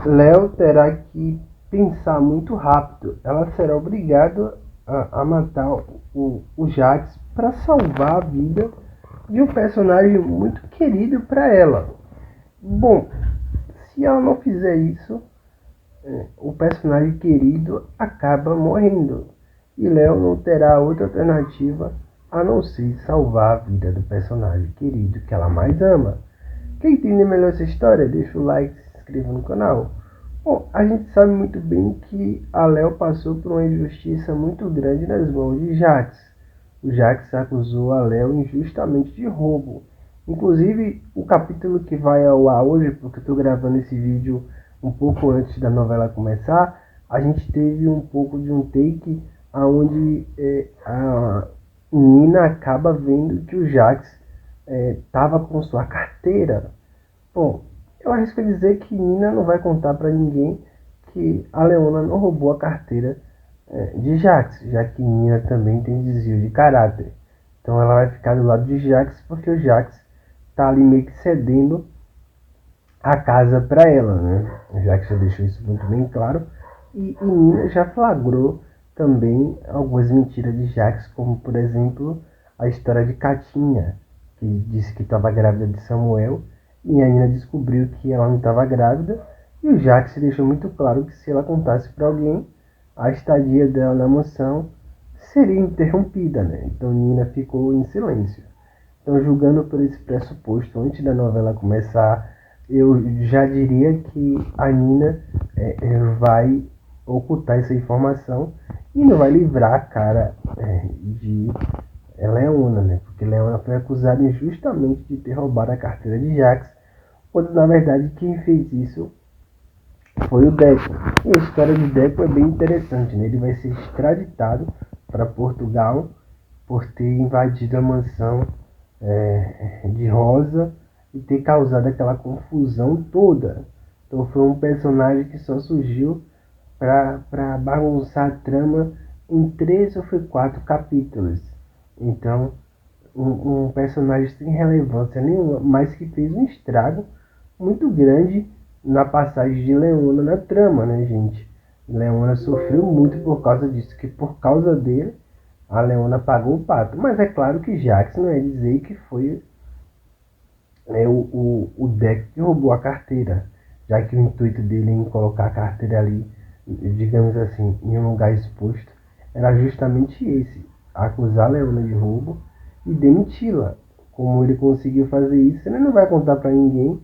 Léo terá que pensar muito rápido. Ela será obrigada a matar o Jax para salvar a vida de um personagem muito querido para ela. Bom, se ela não fizer isso, o personagem querido acaba morrendo. E Léo não terá outra alternativa a não ser salvar a vida do personagem querido que ela mais ama. Quem entende melhor essa história, deixa o like e se inscreva no canal. Bom, a gente sabe muito bem que a Léo passou por uma injustiça muito grande nas mãos de Jax. O Jax acusou a Léo injustamente de roubo. Inclusive, o capítulo que vai ao ar hoje, porque eu estou gravando esse vídeo um pouco antes da novela começar, a gente teve um pouco de um take onde a Nina acaba vendo que o Jax estava com sua carteira. Bom, eu arrisco dizer que Nina não vai contar para ninguém que a Leona não roubou a carteira de Jax, já que Nina também tem desvio de caráter. Então ela vai ficar do lado de Jax porque o Jax tá ali meio que cedendo a casa para ela, né? O Jax já deixou isso muito bem claro. E Nina já flagrou também algumas mentiras de Jax, como por exemplo a história de Catinha, que disse que estava grávida de Samuel, e a Nina descobriu que ela não estava grávida, e o Jax deixou muito claro que se ela contasse para alguém, a estadia dela na mansão seria interrompida, né? Então Nina ficou em silêncio. Então, julgando por esse pressuposto, antes da novela começar, eu já diria que a Nina vai ocultar essa informação e não vai livrar a cara de Leona, né? Porque Leona foi acusada injustamente de ter roubado a carteira de Jax, quando na verdade quem fez isso foi o Deco. E a história de Deco é bem interessante, né? Ele vai ser extraditado para Portugal por ter invadido a mansão de Rosa e ter causado aquela confusão toda. Então foi um personagem que só surgiu para bagunçar a trama em 3 ou 4 capítulos. Então, um personagem sem relevância nenhuma, mas que fez um estrago muito grande na passagem de Leona na trama, né, gente? Leona sofreu muito por causa disso, que por causa dele a Leona pagou o pato. Mas é claro que Jax não é dizer que foi o Deco que roubou a carteira, já que o intuito dele em colocar a carteira ali, digamos assim, em um lugar exposto, era justamente esse, acusar a Leona de roubo e demiti-la. Como ele conseguiu fazer isso, ele não vai contar para ninguém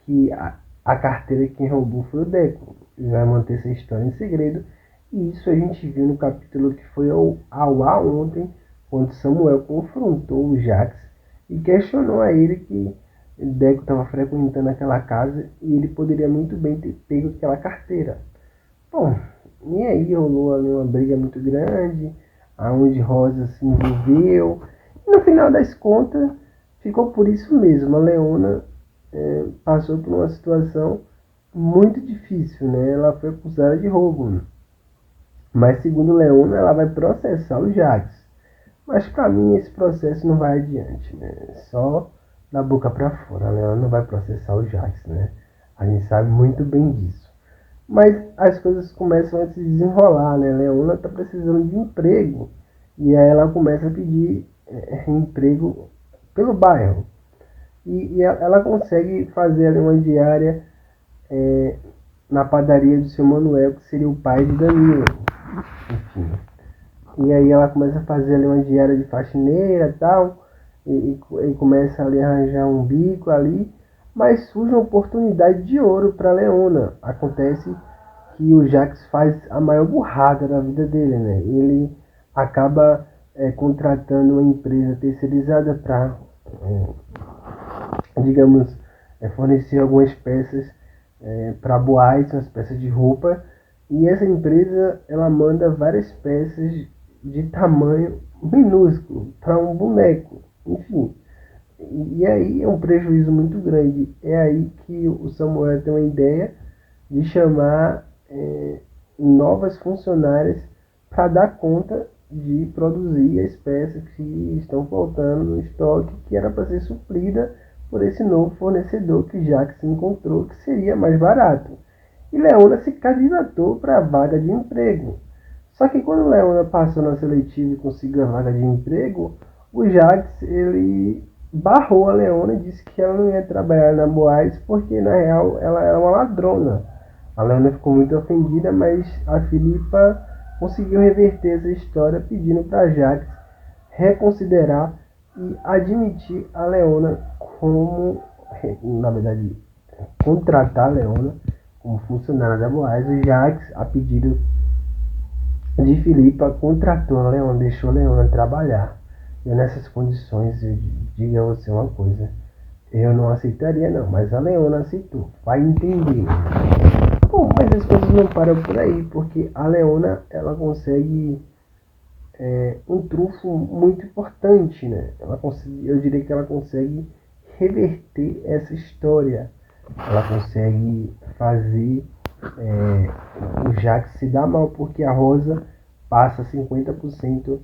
que a carteira quem roubou foi o Deco. Ele vai manter essa história em segredo. E isso a gente viu no capítulo que foi ao ar ontem, quando Samuel confrontou o Jax e questionou a ele que Deco estava frequentando aquela casa e ele poderia muito bem ter pego aquela carteira. Bom, e aí rolou ali uma briga muito grande, aonde Rosa se envolveu. E no final das contas, ficou por isso mesmo. A Leona passou por uma situação muito difícil, né? Ela foi acusada de roubo. Mas segundo Leona, ela vai processar o Jax. Mas para mim esse processo não vai adiante, né? Só da boca para fora. A Leona não vai processar o Jax, né? A gente sabe muito bem disso. Mas as coisas começam a se desenrolar, né? Leona está precisando de emprego. E aí ela começa a pedir emprego pelo bairro. E ela consegue fazer ali uma diária na padaria do seu Manuel, que seria o pai de Danilo. Enfim. E aí ela começa a fazer ali uma diária de faxineira e tal. E começa ali a arranjar um bico ali. Mas surge uma oportunidade de ouro para Leona. Acontece que o Jax faz a maior burrada da vida dele, né? Ele acaba contratando uma empresa terceirizada para, digamos, fornecer algumas peças para boates, umas peças de roupa. E essa empresa ela manda várias peças de tamanho minúsculo para um boneco, enfim. E aí é um prejuízo muito grande. É aí que o Samuel tem uma ideia de chamar novas funcionárias para dar conta de produzir as peças que estão faltando no estoque, que era para ser suprida por esse novo fornecedor que Jax encontrou, que seria mais barato. e Leona se candidatou para a vaga de emprego. Só que quando Leona passou na seletiva e conseguiu a vaga de emprego, o Jax ele barrou a Leona e disse que ela não ia trabalhar na Boaz porque na real ela era uma ladrona. A Leona ficou muito ofendida, mas a Filipa conseguiu reverter essa história pedindo para Jax reconsiderar e admitir a Leona como, na verdade, contratar a Leona como funcionária da Boaz. O Jax, a pedido de Filipa, contratou a Leona, deixou a Leona trabalhar. E nessas condições, eu digo a você uma coisa, eu não aceitaria não, mas a Leona aceitou, vai entender. Bom, mas as coisas não param por aí, porque a Leona, ela consegue um trunfo muito importante, né? Eu diria que ela consegue reverter essa história. Ela consegue fazer o Jax se dar mal, porque a Rosa passa 50%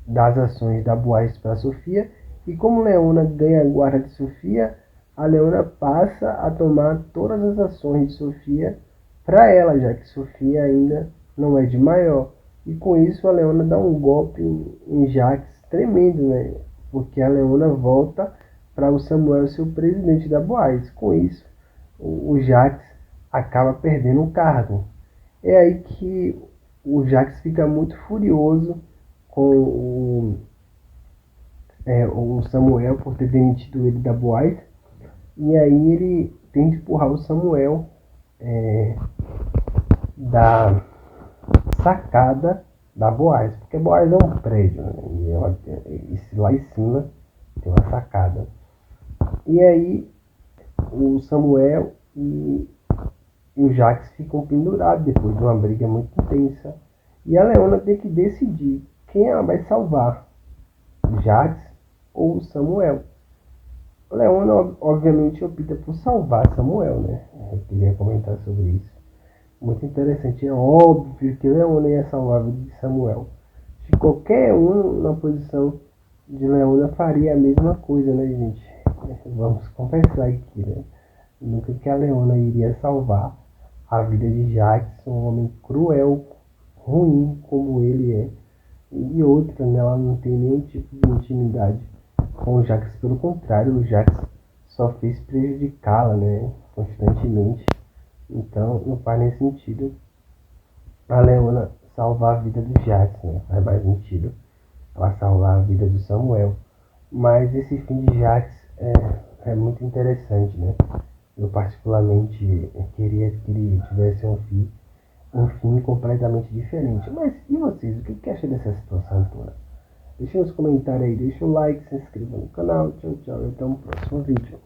das ações da Boaz para a Sofia, e como Leona ganha a guarda de Sofia, a Leona passa a tomar todas as ações de Sofia para ela, já que Sofia ainda não é de maior. E com isso a Leona dá um golpe em Jax tremendo, né? Porque a Leona volta para o Samuel ser o presidente da Boaz. Com isso, o Jax acaba perdendo o cargo. É aí que o Jax fica muito furioso com o Samuel por ter demitido ele da Boaz. E aí ele tenta empurrar o Samuel da sacada da Boaz, porque a Boaz é um prédio, né? E lá em cima tem uma sacada. E aí o Samuel e o Jax ficam pendurados depois de uma briga muito intensa. E a Leona tem que decidir quem ela vai salvar, o Jax ou o Samuel. A Leona obviamente opta por salvar Samuel, né? Eu queria comentar sobre isso. Muito interessante, é óbvio que Leona ia salvar a vida de Samuel. Se qualquer um na posição de Leona faria a mesma coisa, né, gente? Vamos conversar aqui, né? Nunca que a Leona iria salvar a vida de Jax, um homem cruel, ruim como ele é. E outra, né, ela não tem nenhum tipo de intimidade com o Jax, pelo contrário, o Jax só fez prejudicá-la, né, constantemente. Então não faz nem sentido a Leona salvar a vida do Jax, né? Faz mais sentido ela salvar a vida do Samuel. Mas esse fim de Jax é muito interessante, né? Eu particularmente queria que ele tivesse um fim completamente diferente. Mas e vocês? O que acham dessa situação toda? Deixa nos comentários aí, deixa o like, se inscreva no canal. Tchau, tchau. Até o próximo vídeo.